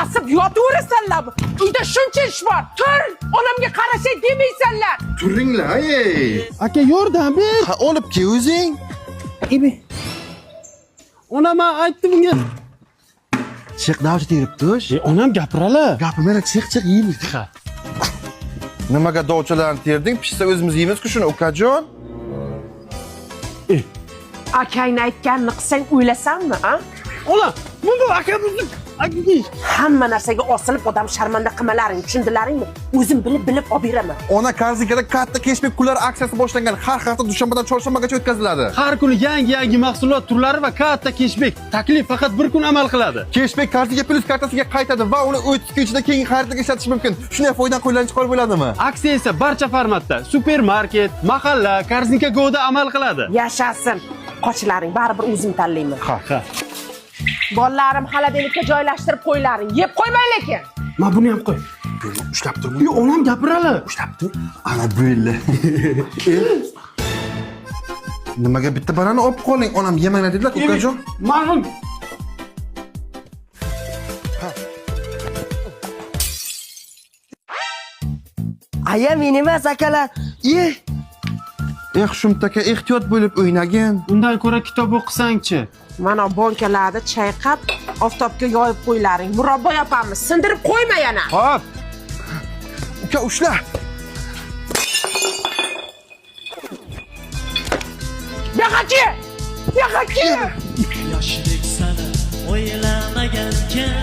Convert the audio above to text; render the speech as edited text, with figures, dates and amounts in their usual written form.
asib yotaverasanlarmi? Uyda shuncha ish bor. Tur, onamga qarashay demaysanlar. Turinglar, ey. Aka yordam ber. Ha, olib kel o'zing. Ibi. Onam aytdi bunga. Chiq, davlat teribdi. Onam gapirala. Gapirmanglar, chiq, yeymiz. Nimaga dovchalarni terding? Pishsa o'zimiz yeymiz-ku shuni, ukajon. Akangni aytganini qilsang o'ylasanmi, a? Ola, bu akamizni. Hamma narsaga osilib odam sharmanda qilmalaring, tushundilaringmi? O'zim bilib olib beraman. Ona Korzinkada katta cashback kunlari aksiyasi boshlangan. Har hafta dushanbadan chorshanbagacha o'tkaziladi. Har kuni yangi mahsulot turlari va katta cashback. Taklif faqat bir kun amal qiladi. Cashback Korzinka Plus kartasiga qaytadi va uni 30 kun ichida keyingi xaridlarga ishlatish mumkin. Shunday foydadan qo'llanib chiqarib bo'ladimi? Aksiya esa barcha formatda, supermarket, mahalla, Korzinka Go'da amal qiladi. Yashasin. Qochlaring baribir o'zim tanlayman. Ha. Bolalarim xolodilnikka joylashtirib qo'ylaring. Yeb qo'ymang lekin. Ma buni ham qo'y. Ushlab tur. Onam gapirala. Ushlab tur. Ana böyle. Nimaga bitta banani olib qoling? Onam yemanglar dedilar, ukajon. Ma'lum. Aya men emas akalar. Shumtaka ehtiyot bo'lib o'ynagin. Undan ko'ra kitob o'qisang-chi. Mana bonkalarni chayqab, oftobga yoyib qo'ylaring. Murabbo yapamiz. Sindirib qo'yma yana. Hop. Uka ushla. Yo'qaki! Yoshlik sana o'ylamagankan